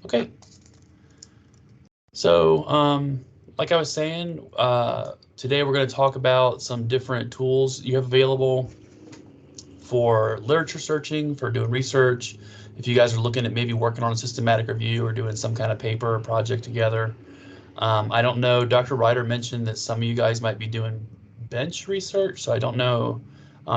Okay. So, like I was saying, today we're going to talk about some different tools you have available for literature searching, for doing research. If you guys are looking at maybe working on a systematic review or doing some kind of paper or project together. I don't know, Dr. Ryder mentioned that some of you guys might be doing bench research, so I don't know.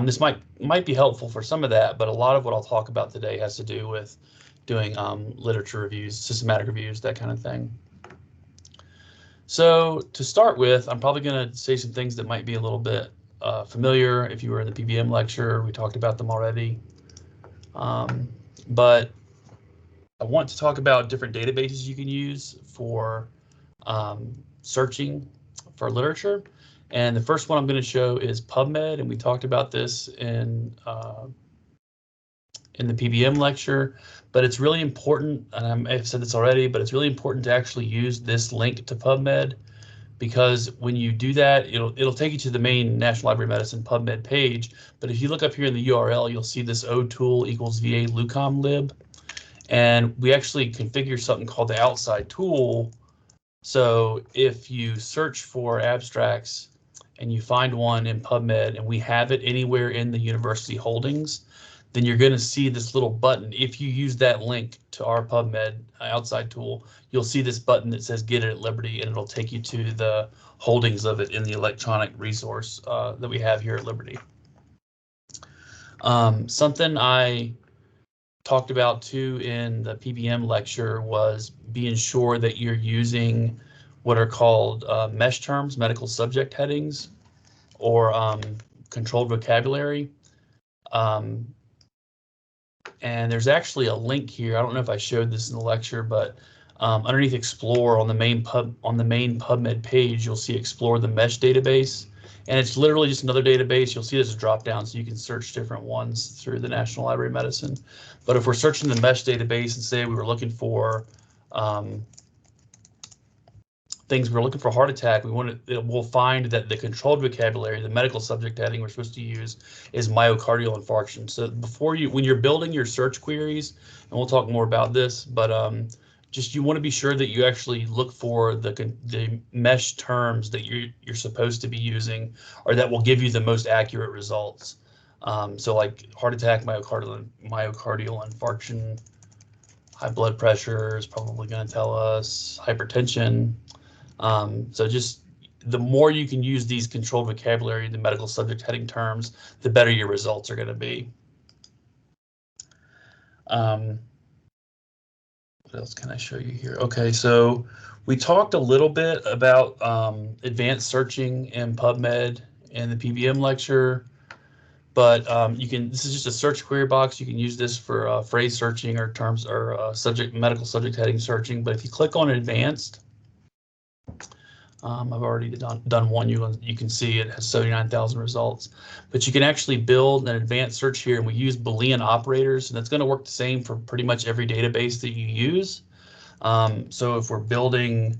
This might be helpful for some of that, but a lot of what I'll talk about today has to do with doing literature reviews, systematic reviews, that kind of thing. So to start with, I'm probably going to say some things that might be a little bit familiar. If you were in the PBM lecture, we talked about them already. But I want to talk about different databases you can use for searching for literature. And the first one I'm going to show is PubMed, and we talked about this in the PBM lecture, but it's really important, and I may have said this already, but it's really important to actually use this link to PubMed, because when you do that, it'll take you to the main National Library of Medicine PubMed page. But if you look up here in the URL, you'll see this OTool equals VA LUCOM lib, and we actually configure something called the outside tool. So if you search for abstracts and you find one in PubMed and we have it anywhere in the university holdings, then you're going to see this little button. If you use that link to our PubMed outside tool, you'll see this button that says Get It at Liberty, and it'll take you to the holdings of it in the electronic resource that we have here at Liberty. Something I talked about too in the PBM lecture was being sure that you're using what are called MESH terms, medical subject headings, or controlled vocabulary. And there's actually a link here. I don't know if I showed this in the lecture, but underneath Explore on the main PubMed page, you'll see Explore the MESH database, and it's literally just another database. You'll see this drop down, so you can search different ones through the National Library of Medicine. But if we're searching the MESH database and say we were looking for things, we're looking for heart attack, we'll find that the controlled vocabulary, the medical subject heading we're supposed to use, is myocardial infarction. So when you're building your search queries, and we'll talk more about this, but just you want to be sure that you actually look for the MESH terms that you're supposed to be using, or that will give you the most accurate results. So like heart attack, myocardial infarction, high blood pressure is probably going to tell us, hypertension. So just the more you can use these controlled vocabulary, the medical subject heading terms, the better your results are going to be. What else can I show you here? Okay, so we talked a little bit about advanced searching in PubMed in the PBM lecture, but this is just a search query box. You can use this for phrase searching or terms or medical subject heading searching. But if you click on advanced, I've already done one. You can see it has 79,000 results, but you can actually build an advanced search here, and we use Boolean operators, and that's going to work the same for pretty much every database that you use. So if we're building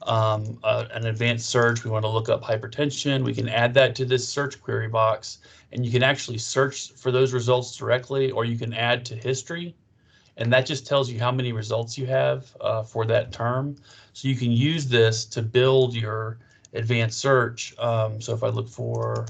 an advanced search, we want to look up hypertension, we can add that to this search query box, and you can actually search for those results directly, or you can add to history. And that just tells you how many results you have for that term. So you can use this to build your advanced search. So if I look for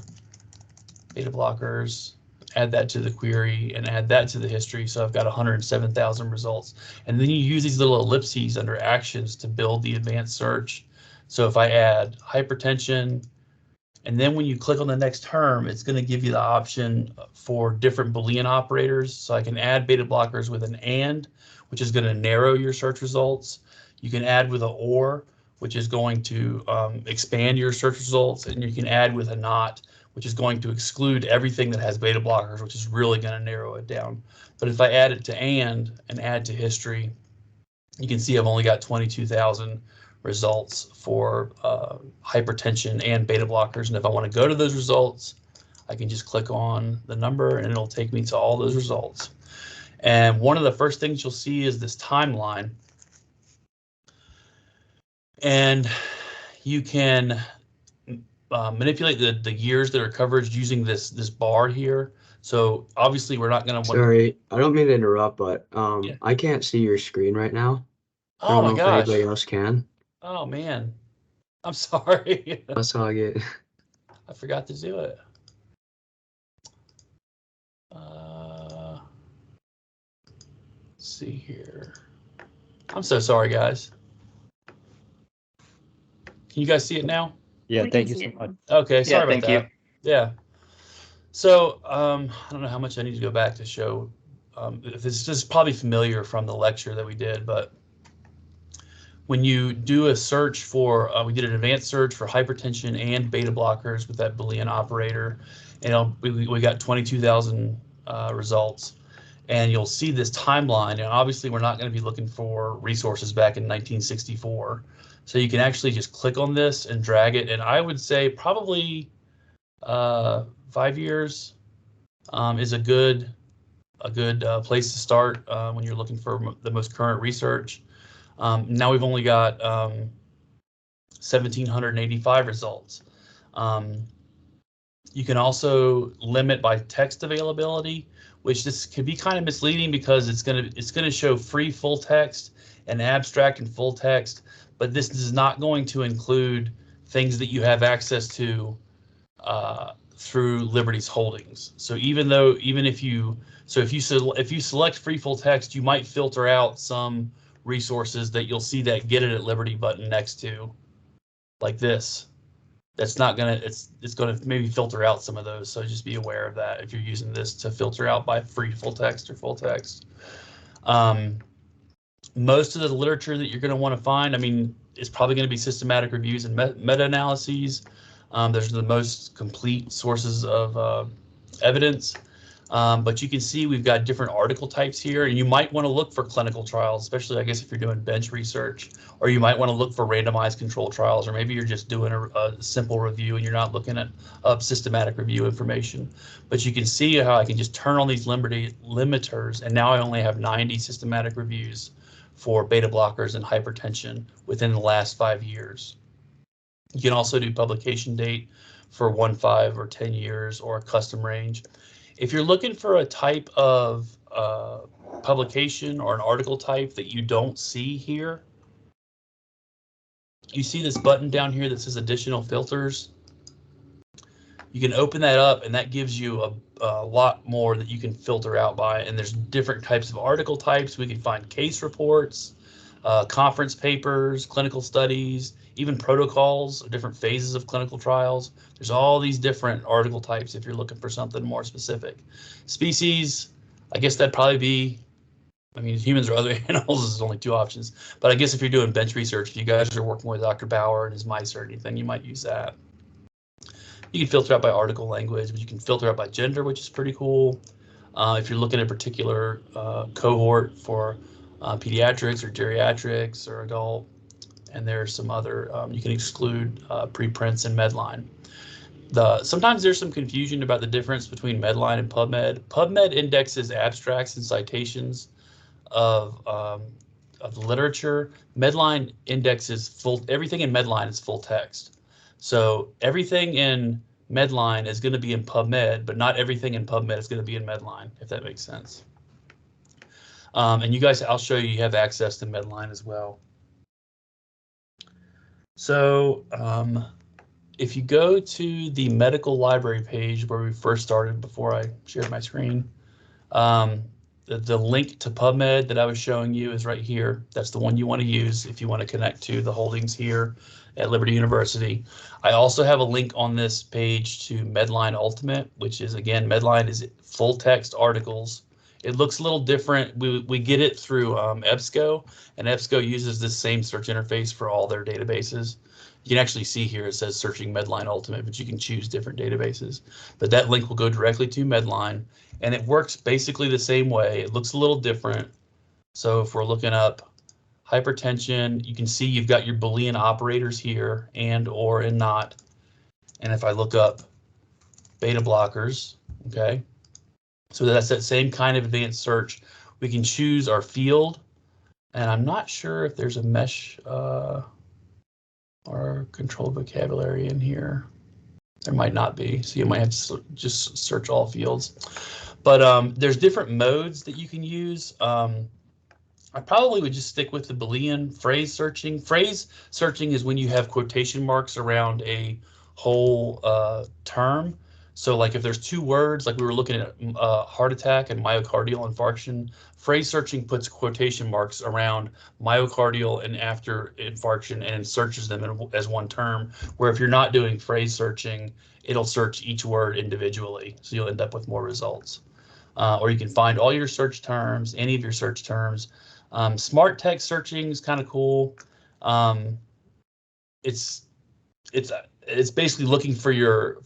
beta blockers, add that to the query and add that to the history. So I've got 107,000 results. And then you use these little ellipses under actions to build the advanced search. So if I add hypertension, and then when you click on the next term, it's going to give you the option for different Boolean operators. So I can add beta blockers with an and, which is going to narrow your search results. You can add with an or, which is going to expand your search results. And you can add with a not, which is going to exclude everything that has beta blockers, which is really going to narrow it down. But if I add it to and add to history, you can see I've only got 22,000 results for hypertension and beta blockers. And if I want to go to those results, I can just click on the number and it'll take me to all those results. And one of the first things you'll see is this timeline. And you can manipulate the years that are covered using this bar here. So obviously we're not going to. Sorry, I don't mean to interrupt, but I can't see your screen right now. I Oh don't my know if gosh. anybody else can. Oh man. I'm sorry. That's how I get. I forgot to do it. Let's see here. I'm so sorry, guys. Can you guys see it now? Yeah, We thank can you see so it. much. Okay, sorry about thank that. you. Yeah. So I don't know how much I need to go back to show. If this is probably familiar from the lecture that we did, but when you do a search for, we did an advanced search for hypertension and beta blockers with that Boolean operator, and we got 22,000 results. And you'll see this timeline, and obviously we're not going to be looking for resources back in 1964. So you can actually just click on this and drag it, and I would say probably 5 years is a good place to start when you're looking for the most current research. Now we've only got 1,785 results. You can also limit by text availability, which this could be kind of misleading because it's gonna show free full text and abstract and full text, but this is not going to include things that you have access to through Liberty's holdings. So if you select free full text, you might filter out some resources that you'll see that get it at Liberty button next to, like this. That's not gonna, it's gonna maybe filter out some of those. So just be aware of that if you're using this to filter out by free full text or full text. Most of the literature that you're going to want to find, I mean, is probably going to be systematic reviews and meta-analyses. Those are the most complete sources of evidence. But you can see we've got different article types here, and you might want to look for clinical trials, especially I guess if you're doing bench research, or you might want to look for randomized control trials, or maybe you're just doing a simple review and you're not looking at systematic review information. But you can see how I can just turn on these limiters, and now I only have 90 systematic reviews for beta blockers and hypertension within the last 5 years. You can also do publication date for 1, 5, or 10 years, or a custom range. If you're looking for a type of publication or an article type that you don't see here, you see this button down here that says additional filters. You can open that up, and that gives you a lot more that you can filter out by. And there's different types of article types. We can find case reports, conference papers, clinical studies, even protocols, different phases of clinical trials. There's all these different article types if you're looking for something more specific. Species, I guess that'd probably be, I mean, humans or other animals is only 2 options. But I guess if you're doing bench research, if you guys are working with Dr. Bauer and his mice or anything, you might use that. You can filter out by article language, but you can filter out by gender, which is pretty cool. If you're looking at a particular cohort for pediatrics or geriatrics or adult, and there's some other, you can exclude preprints and Medline. Sometimes there's some confusion about the difference between Medline and PubMed. PubMed indexes abstracts and citations of literature. Medline indexes everything in Medline is full text. So everything in Medline is going to be in PubMed, but not everything in PubMed is going to be in Medline, if that makes sense. And you guys, I'll show you have access to Medline as well. So if you go to the medical library page where we first started before I shared my screen, the link to PubMed that I was showing you is right here. That's the one you want to use if you want to connect to the holdings here at Liberty University. I also have a link on this page to Medline Ultimate, which is, again, Medline is full text articles. It looks a little different. We get it through EBSCO, and EBSCO uses this same search interface for all their databases. You can actually see here it says searching Medline Ultimate, but you can choose different databases. But that link will go directly to Medline, and it works basically the same way. It looks a little different. So if we're looking up hypertension, you can see you've got your Boolean operators here, and, or, and not. And if I look up beta blockers, okay, so that's that same kind of advanced search. We can choose our field, and I'm not sure if there's a mesh or control vocabulary in here. There might not be, so you might have to just search all fields. But there's different modes that you can use. I probably would just stick with the Boolean phrase searching. Phrase searching is when you have quotation marks around a whole term. So like if there's two words, like we were looking at heart attack and myocardial infarction, phrase searching puts quotation marks around myocardial and after infarction and searches them as one term, where if you're not doing phrase searching, it'll search each word individually. So you'll end up with more results. Or you can find all your search terms, any of your search terms. Smart text searching is kind of cool. It's basically looking for your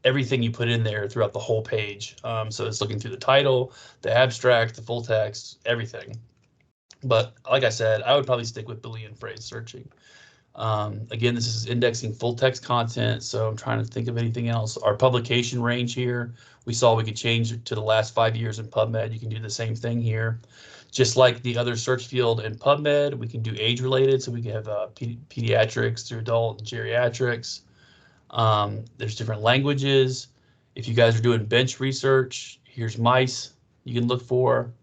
everything you put in there throughout the whole page. So it's looking through the title, the abstract, the full text, everything. But like I said, I would probably stick with Boolean phrase searching. Again, this is indexing full text content, so I'm trying to think of anything else. Our publication range here, we saw we could change it to the last 5 years in PubMed. You can do the same thing here. Just like the other search field in PubMed, we can do age related, so we can have pediatrics through adult and geriatrics. There's different languages. If you guys are doing bench research, here's mice you can look for.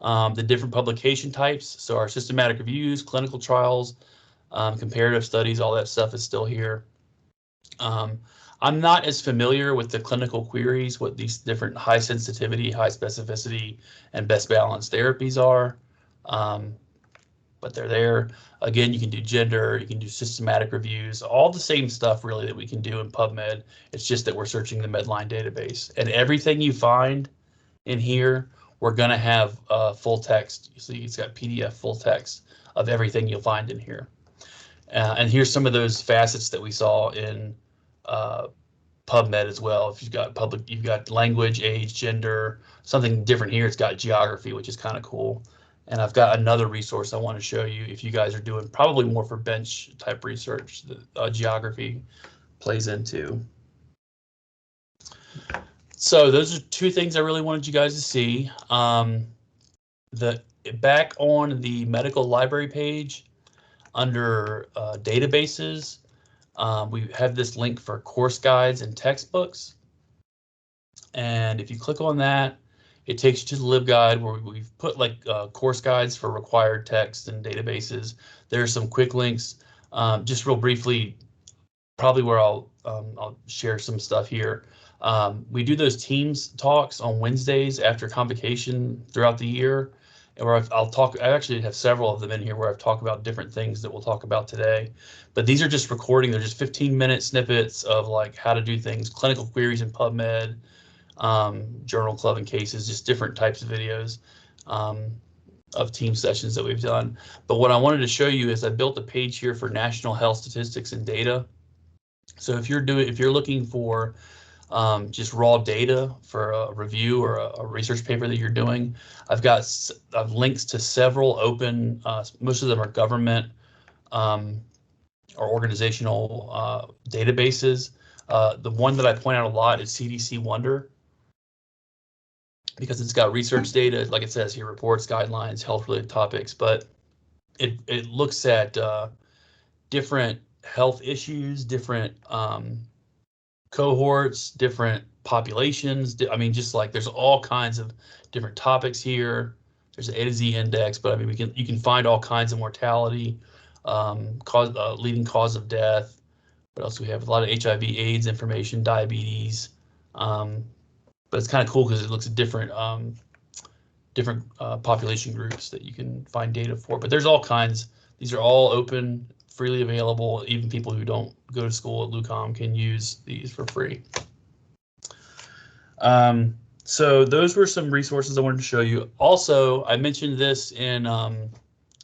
The different publication types, so our systematic reviews, clinical trials, comparative studies, all that stuff is still here. I'm not as familiar with the clinical queries, what these different high sensitivity, high specificity, and best balanced therapies are, but they're there. Again, you can do gender, you can do systematic reviews, all the same stuff really that we can do in PubMed. It's just that we're searching the Medline database, and everything you find in here, we're gonna have full text. You see, it's got PDF full text of everything you'll find in here. And here's some of those facets that we saw in PubMed as well. If you've got language, age, gender, something different here. It's got geography, which is kind of cool. And I've got another resource I want to show you if you guys are doing probably more for bench type research that geography plays into. So those are two things I really wanted you guys to see. Back on the medical library page under databases, we have this link for course guides and textbooks. And if you click on that, it takes you to the LibGuide where we've put like course guides for required text and databases. There's some quick links. Just real briefly, probably where I'll share some stuff here. We do those Teams talks on Wednesdays after convocation throughout the year. And where I actually have several of them in here where I've talked about different things that we'll talk about today. But these are just recording. They're just 15-minute snippets of like how to do things, clinical queries in PubMed, journal club and cases, just different types of videos of team sessions that we've done. But what I wanted to show you is I built a page here for national health statistics and data. So if you're looking for just raw data for a review or a research paper that you're doing, I've links to several open, most of them are government or organizational databases. The one that I point out a lot is CDC Wonder, because it's got research data, like it says here, reports, guidelines, health-related topics, but it looks at different health issues, different cohorts, different populations. I mean, just like there's all kinds of different topics here. There's an A to Z index, but I mean, you can find all kinds of mortality, leading cause of death. What else do we have? A lot of HIV/AIDS information, diabetes. But it's kind of cool because it looks at different population groups that you can find data for. But there's all kinds. These are all open, freely available. Even people who don't go to school at LUCOM can use these for free. So those were some resources I wanted to show you. Also, I mentioned this in the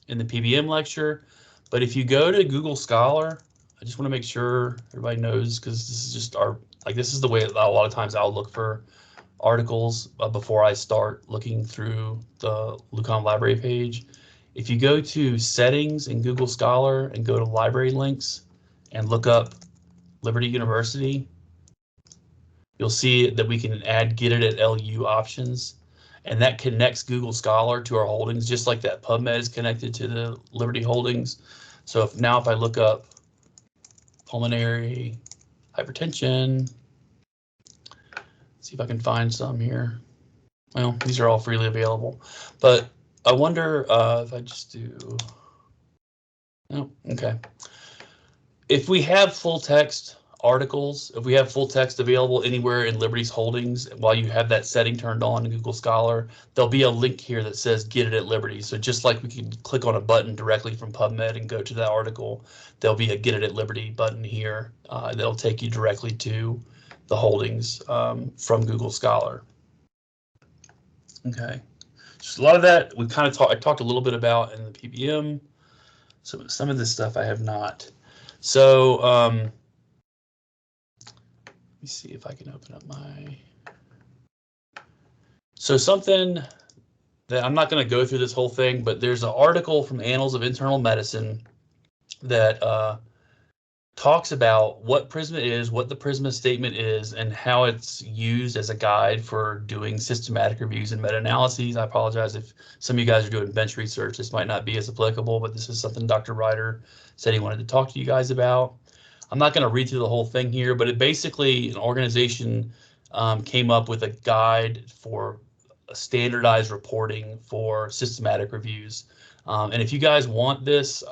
PBM lecture, but if you go to Google Scholar, I just want to make sure everybody knows, because this is just this is the way a lot of times I'll look for articles before I start looking through the LUCOM library page. If you go to settings in Google Scholar and go to library links and look up Liberty University, you'll see that we can add get it at LU options, and that connects Google Scholar to our holdings, just like that PubMed is connected to the Liberty holdings. So if I look up pulmonary hypertension, see if I can find some here. Well, these are all freely available, but I wonder if I just do, oh, okay. If we have full text articles, if we have full text available anywhere in Liberty's holdings, while you have that setting turned on in Google Scholar, there'll be a link here that says get it at Liberty. So just like we can click on a button directly from PubMed and go to that article, there'll be a get it at Liberty button here that'll take you directly to the holdings from Google Scholar. Okay, just a lot of that we kind of I talked a little bit about in the PBM. So some of this stuff I have not. So let me see if I can open up my. So something that I'm not going to go through this whole thing, but there's an article from Annals of Internal Medicine that talks about what PRISMA is, what the PRISMA statement is, and how it's used as a guide for doing systematic reviews and meta-analyses. I apologize if some of you guys are doing bench research. This might not be as applicable, but this is something Dr. Ryder said he wanted to talk to you guys about. I'm not going to read through the whole thing here, but it basically, an organization came up with a guide for standardized reporting for systematic reviews. And if you guys want this,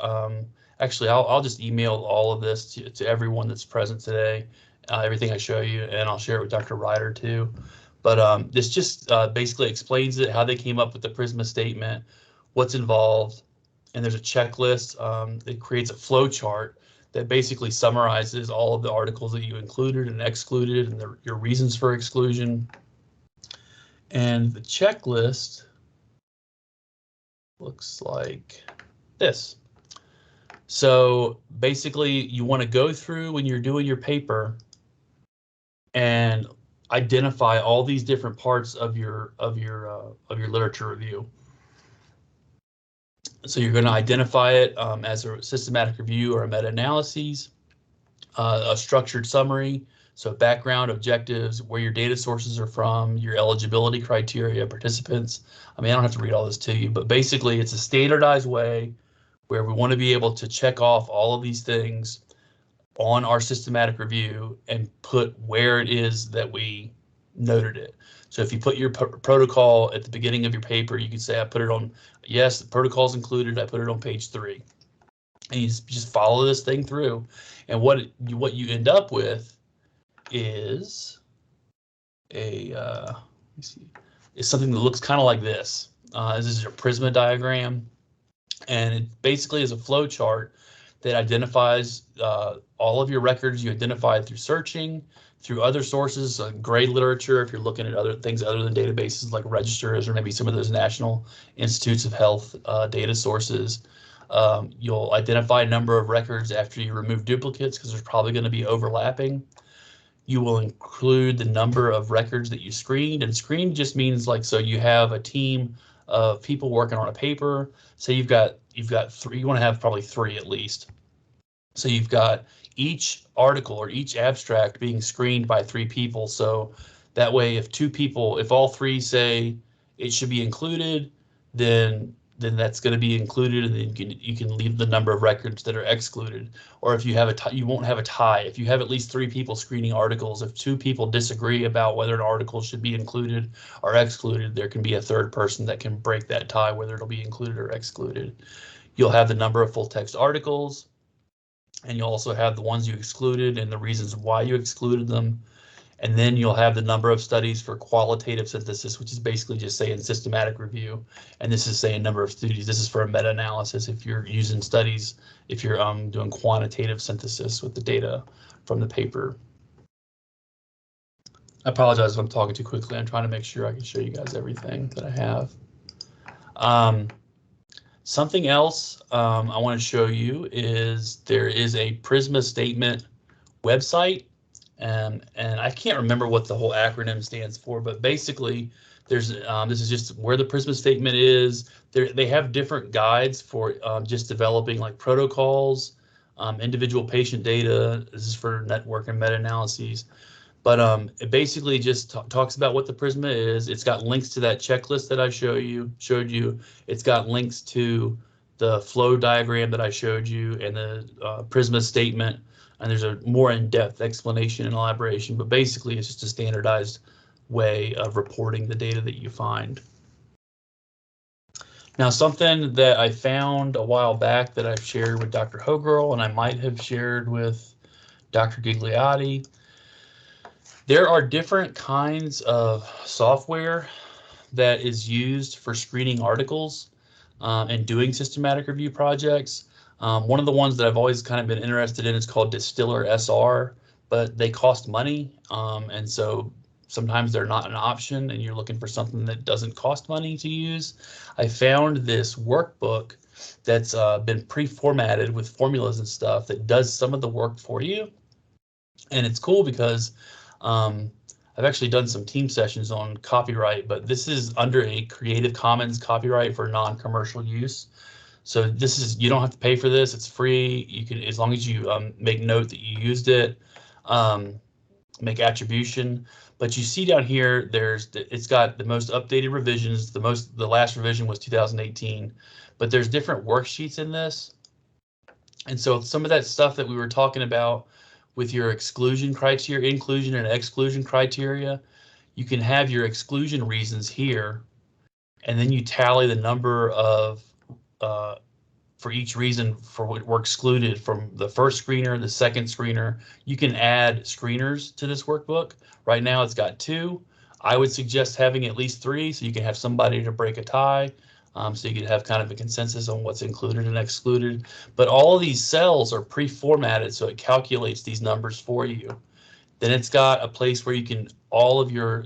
actually, I'll just email all of this to everyone that's present today, everything I show you, and I'll share it with Dr. Ryder too. But this just basically explains it, how they came up with the PRISMA statement, what's involved, and there's a checklist. It creates a flow chart that basically summarizes all of the articles that you included and excluded and your reasons for exclusion. And the checklist looks like this. So basically, you want to go through when you're doing your paper and identify all these different parts of your literature review. So you're going to identify it as a systematic review or a meta-analysis, a structured summary, so background, objectives, where your data sources are from, your eligibility criteria, participants. I mean, I don't have to read all this to you, but basically it's a standardized way where we want to be able to check off all of these things on our systematic review and put where it is that we noted it. So if you put your protocol at the beginning of your paper, you can say, I put it on, yes, the protocol's included, I put it on page 3. And you just follow this thing through. And what you end up with is a, let me see, is something that looks kind of like this. This is your PRISMA diagram. And it basically is a flow chart that identifies all of your records you identified through searching, through other sources, gray literature, if you're looking at other things other than databases like registers or maybe some of those National Institutes of Health data sources. You'll identify a number of records after you remove duplicates because there's probably going to be overlapping. You will include the number of records that you screened, and screened just means like, so you have a team of people working on a paper. Say you've got 3, you want to have probably 3 at least. So you've got each article or each abstract being screened by 3 people. So that way, if all 3 say it should be included, then that's going to be included, and then you can leave the number of records that are excluded. Or if you have you won't have a tie. If you have at least 3 people screening articles, if 2 people disagree about whether an article should be included or excluded, there can be a third person that can break that tie, whether it'll be included or excluded. You'll have the number of full text articles, and you'll also have the ones you excluded and the reasons why you excluded them. And then you'll have the number of studies for qualitative synthesis, which is basically just saying systematic review. And this is saying number of studies. This is for a meta-analysis if you're using studies, if you're doing quantitative synthesis with the data from the paper. I apologize if I'm talking too quickly. I'm trying to make sure I can show you guys everything that I have. Something else I want to show you is there is a PRISMA statement website. And I can't remember what the whole acronym stands for, but basically there's this is just where the PRISMA statement is. They have different guides for just developing like protocols, individual patient data. This is for network and meta-analyses. But it basically just talks about what the PRISMA is. It's got links to that checklist that I showed you. It's got links to the flow diagram that I showed you and the PRISMA statement. And there's a more in-depth explanation and elaboration, but basically it's just a standardized way of reporting the data that you find. Now, something that I found a while back that I've shared with Dr. Hogirl, and I might have shared with Dr. Gigliotti, there are different kinds of software that is used for screening articles and doing systematic review projects. One of the ones that I've always kind of been interested in is called Distiller SR, but they cost money, and so sometimes they're not an option, and you're looking for something that doesn't cost money to use. I found this workbook that's been pre-formatted with formulas and stuff that does some of the work for you, and it's cool because I've actually done some team sessions on copyright, but this is under a Creative Commons copyright for non-commercial use. So this is, you don't have to pay for this. It's free. You can, as long as you make note that you used it, make attribution. But you see down here, it's got the most updated revisions. The last revision was 2018, but there's different worksheets in this. And so some of that stuff that we were talking about with your exclusion criteria, inclusion and exclusion criteria, you can have your exclusion reasons here, and then you tally the number of for each reason for what were excluded from the first screener, the second screener. You can add screeners to this workbook. Right now it's got 2. I would suggest having at least 3 so you can have somebody to break a tie. So you can have kind of a consensus on what's included and excluded. But all of these cells are pre-formatted, so it calculates these numbers for you. Then it's got a place where you can, all of your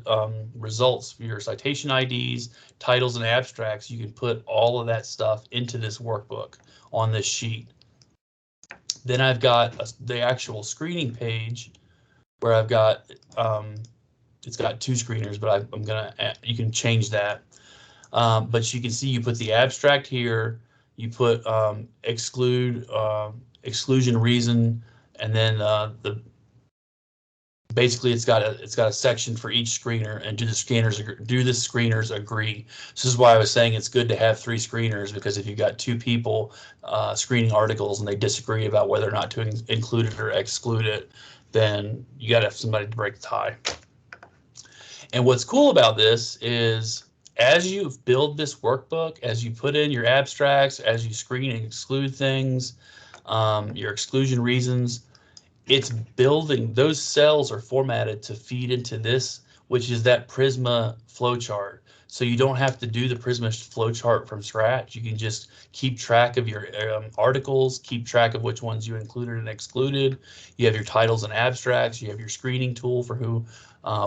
results, your citation IDs, titles, and abstracts, you can put all of that stuff into this workbook on this sheet. Then I've got the actual screening page where I've got, it's got 2 screeners, but I'm gonna, you can change that. But you can see you put the abstract here, you put exclusion reason, and then basically it's got a section for each screener, and do the screeners agree. So this is why I was saying it's good to have 3 screeners, because if you've got 2 people screening articles and they disagree about whether or not to include it or exclude it, then you got to have somebody to break the tie. And what's cool about this is, as you build this workbook, as you put in your abstracts, as you screen and exclude things, your exclusion reasons, it's building, those cells are formatted to feed into this, which is that Prisma flowchart. So you don't have to do the Prisma flowchart from scratch. You can just keep track of your articles, keep track of which ones you included and excluded. You have your titles and abstracts. You have your screening tool for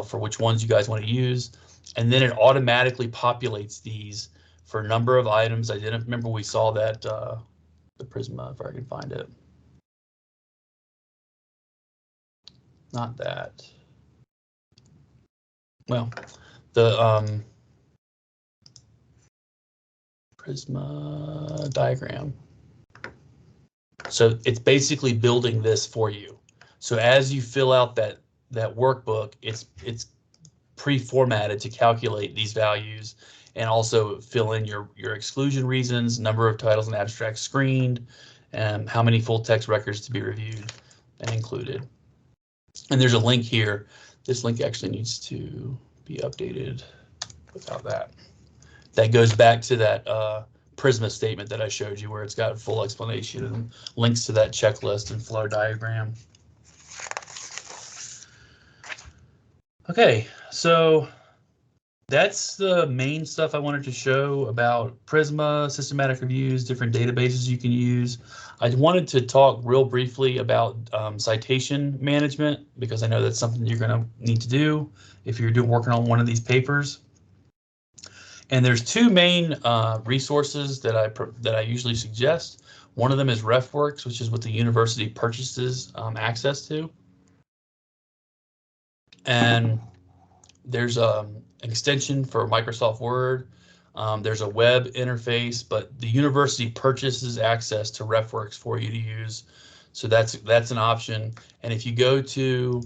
for which ones you guys want to use. And then it automatically populates these for a number of items. I didn't remember we saw that, the Prisma, if I can find it. Not that. Well, the Prisma diagram. So it's basically building this for you. So as you fill out that workbook, it's pre-formatted to calculate these values, and also fill in your exclusion reasons, number of titles and abstracts screened, and how many full text records to be reviewed and included. And there's a link here. This link actually needs to be updated without that. That goes back to that Prisma statement that I showed you, where it's got full explanation and links to that checklist and flow diagram. Okay, so that's the main stuff I wanted to show about Prisma, systematic reviews, different databases you can use. I wanted to talk real briefly about citation management, because I know that's something you're going to need to do if you're working on one of these papers. And there's 2 main resources that I usually suggest. One of them is RefWorks, which is what the university purchases access to. And there's an extension for Microsoft Word. There's a web interface, but the university purchases access to RefWorks for you to use. So that's an option. And if you go to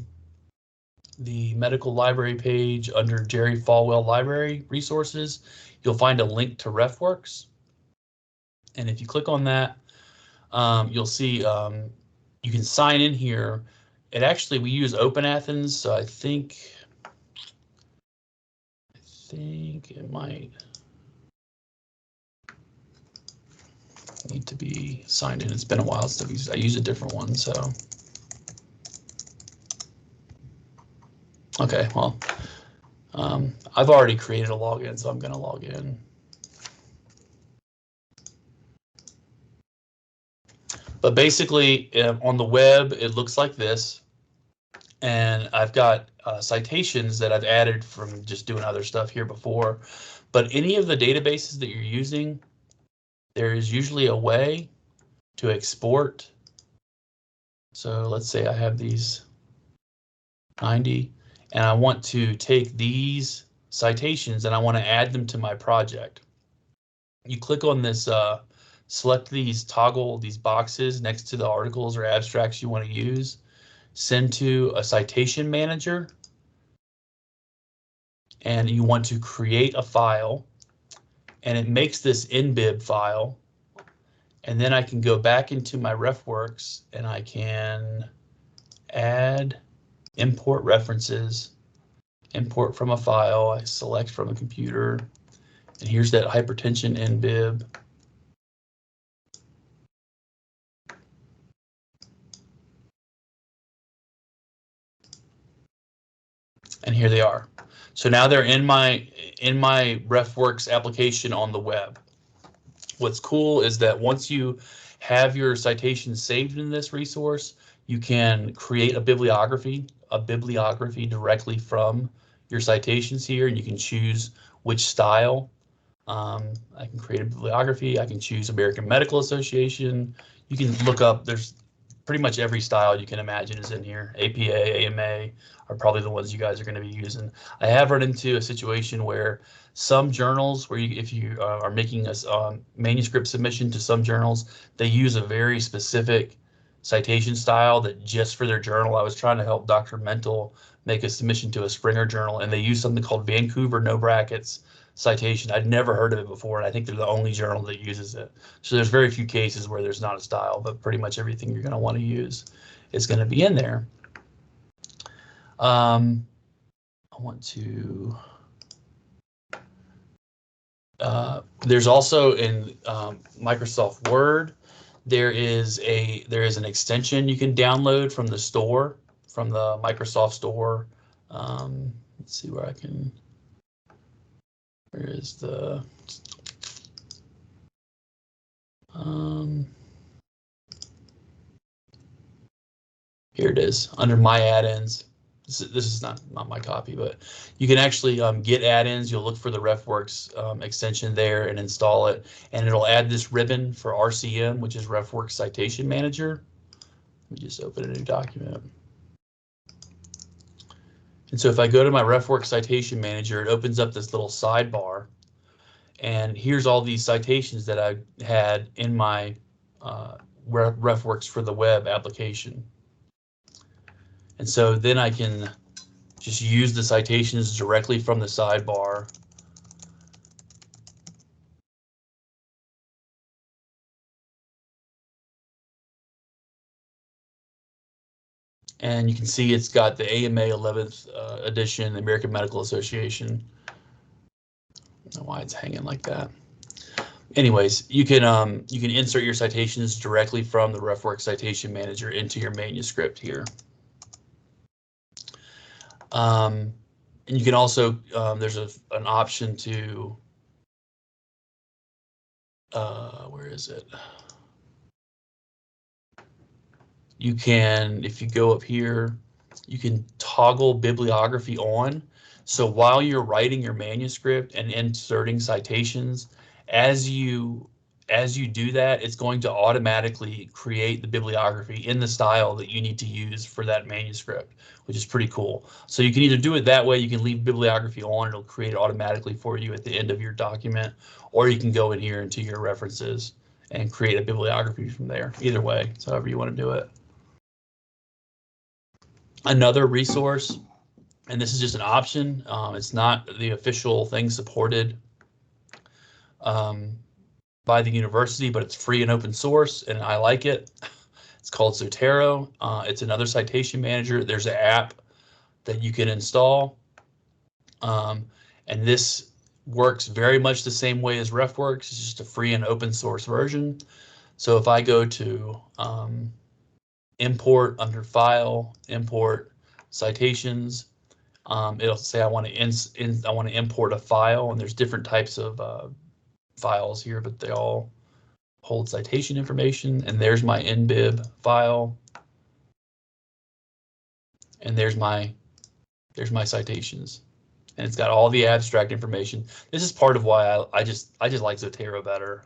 the medical library page under Jerry Falwell Library Resources, you'll find a link to RefWorks. And if you click on that, you'll see you can sign in here. And actually, we use OpenAthens, so I think it might. need to be signed in. It's been a while since I used a different one, so. Okay, well, I've already created a login, so I'm going to log in. But basically, on the web, it looks like this. And I've got citations that I've added from just doing other stuff here before. But any of the databases that you're using, there is usually a way to export. So let's say I have these 90, and I want to take these citations and I want to add them to my project. You click on this, select these these boxes next to the articles or abstracts you want to use, send to a citation manager, and you want to create a file, and it makes this nbib file. And then I can go back into my RefWorks and I can add, import references, import from a file. I select from a computer, and here's that hypertension nbib. And here they are. So now they're in my RefWorks application on the web. What's cool is that once you have your citations saved in this resource, you can create a bibliography directly from your citations here, and you can choose which style. I can create a bibliography. I can choose American Medical Association. You can look up, there's pretty much every style you can imagine is in here. APA, AMA are probably the ones you guys are going to be using. I have run into a situation where some journals, where if you are making a manuscript submission to some journals, they use a very specific citation style that just for their journal. I was trying to help Dr. Mental make a submission to a Springer journal, and they use something called Vancouver no brackets citation. I'd never heard of it before, and I think they're the only journal that uses it. So there's very few cases where there's not a style, but pretty much everything you're going to want to use is going to be in there. I want to. There's also in Microsoft Word, there is an extension you can download from the store, from the Microsoft Store. Let's see where I can. Where is the here it is under my add-ins. This is not my copy, but you can actually get add-ins. You'll look for the RefWorks extension there and install it, and it'll add this ribbon for RCM, which is RefWorks Citation Manager. Let me just open a new document. And so if I go to my RefWorks Citation Manager, it opens up this little sidebar. And here's all these citations that I had in my RefWorks for the web application. And so then I can just use the citations directly from the sidebar. And you can see it's got the AMA 11th edition, the American Medical Association. I don't know why it's hanging like that. Anyways, you can insert your citations directly from the RefWorks Citation Manager into your manuscript here. And you can also there's an option to where is it? You can, if you go up here, you can toggle bibliography on. So while you're writing your manuscript and inserting citations, as you do that, it's going to automatically create the bibliography in the style that you need to use for that manuscript, which is pretty cool. So you can either do it that way, you can leave bibliography on, it'll create it automatically for you at the end of your document, or you can go in here into your references and create a bibliography from there. Either way, it's however you want to do it. Another resource, and this is just an option, it's not the official thing supported by the university, but it's free and open source, and I like it. It's called Zotero. It's another citation manager. There's an app that you can install, and this works very much the same way as RefWorks. It's just a free and open source version. So if I go to import under file, import citations, it'll say I want to import a file, and there's different types of files here, but they all hold citation information. And there's my NBIB file, and there's my citations, and it's got all the abstract information. This is part of why I just like Zotero better.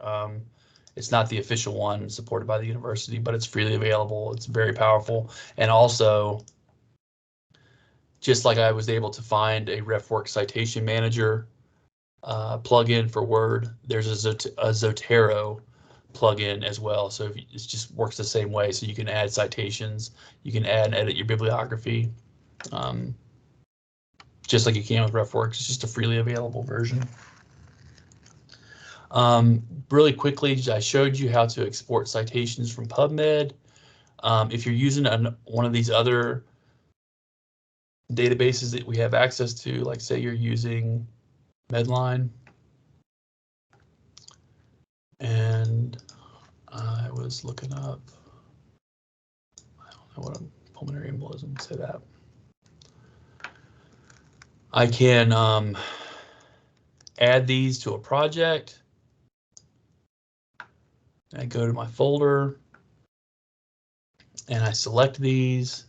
It's not the official one supported by the university, but it's freely available. It's very powerful, and also, just like I was able to find a RefWorks citation manager plugin for Word, there's a Zotero plugin as well. So it just works the same way. So you can add citations, you can add and edit your bibliography, just like you can with RefWorks. It's just a freely available version. Really quickly, I showed you how to export citations from PubMed. If you're using one of these other databases that we have access to, like say you're using Medline, and I was looking up, I don't know what a pulmonary embolism, say that. I can add these to a project. I go to my folder and I select these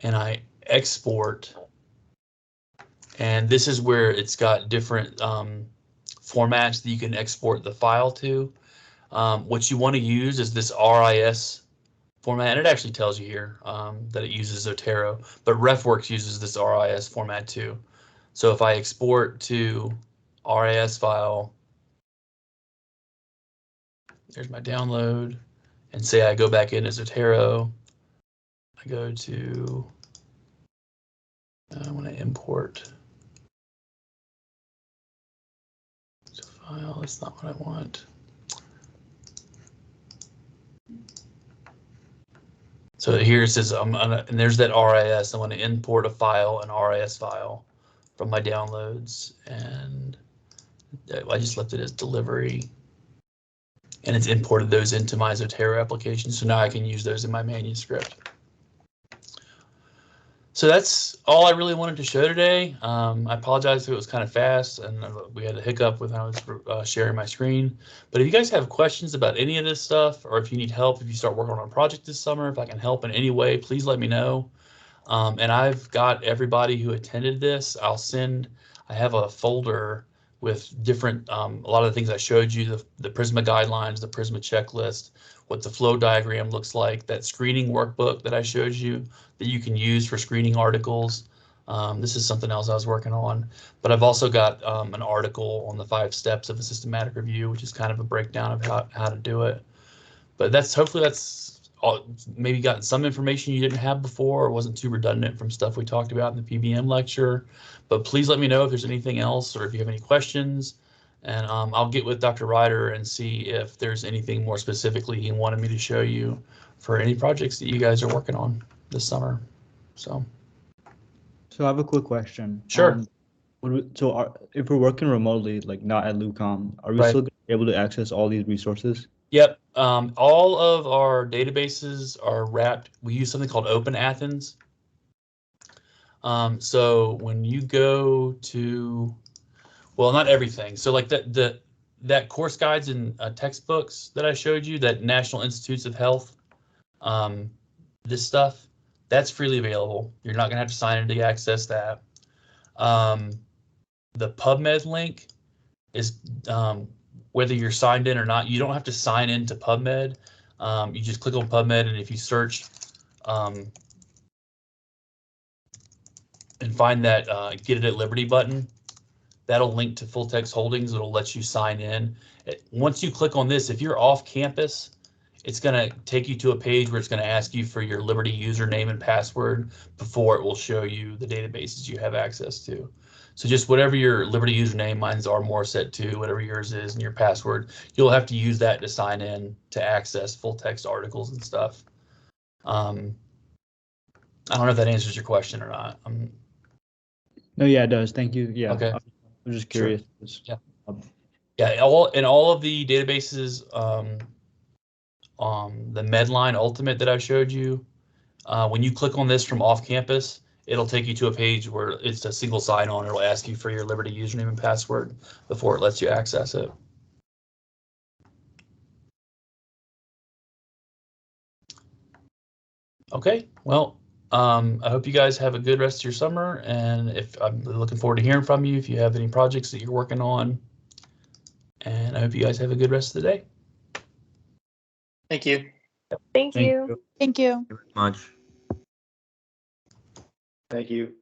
and I export. And this is where it's got different formats that you can export the file to. What you want to use is this RIS format, and it actually tells you here that it uses Zotero, but RefWorks uses this RIS format too. So if I export to RIS file, there's my download, and say I go back into Zotero, I go to, I want to import file, that's not what I want. So here it says, and there's that RIS, I want to import a file, an RIS file from my downloads, and I just left it as delivery, and it's imported those into my Zotero application. So now I can use those in my manuscript. So that's all I really wanted to show today. I apologize if it was kind of fast and we had a hiccup when I was sharing my screen. But if you guys have questions about any of this stuff, or if you need help, if you start working on a project this summer, if I can help in any way, please let me know. And I've got everybody who attended this. I have a folder with different, a lot of the things I showed you, the Prisma guidelines, the Prisma checklist, what the flow diagram looks like, that screening workbook that I showed you that you can use for screening articles. This is something else I was working on, but I've also got an article on the 5 steps of a systematic review, which is kind of a breakdown of how to do it. But hopefully that's maybe gotten some information you didn't have before, or wasn't too redundant from stuff we talked about in the PBM lecture. But please let me know if there's anything else, or if you have any questions, and I'll get with Dr. Ryder and see if there's anything more specifically he wanted me to show you for any projects that you guys are working on this summer. So I have a quick question. Sure. If we're working remotely, like not at LUCOM, are we Right. still able to access all these resources? Yep. All of our databases are wrapped. We use something called Open Athens. So when you go to, well, not everything. So like that course guides and textbooks that I showed you, that National Institutes of Health, this stuff, that's freely available. You're not gonna have to sign in to access that. The PubMed link is, whether you're signed in or not, you don't have to sign in to PubMed. You just click on PubMed, and if you search and find that Get It at Liberty button, that'll link to Full Text Holdings. It'll let you sign in. Once you click on this, if you're off campus, it's going to take you to a page where it's going to ask you for your Liberty username and password before it will show you the databases you have access to. So just whatever your Liberty username, mine's rmorset2, whatever yours is, and your password, you'll have to use that to sign in to access full text articles and stuff. I don't know if that answers your question or not. No, yeah, it does. Thank you. Yeah. Okay. I'm just curious. Sure. Yeah. Yeah. All of the databases the Medline Ultimate that I showed you. When you click on this from off campus, it'll take you to a page where it's a single sign-on. It'll ask you for your Liberty username and password before it lets you access it. Okay, well, I hope you guys have a good rest of your summer, and if I'm looking forward to hearing from you if you have any projects that you're working on. And I hope you guys have a good rest of the day. Thank you. Thank you. Thank you. Much. Thank you.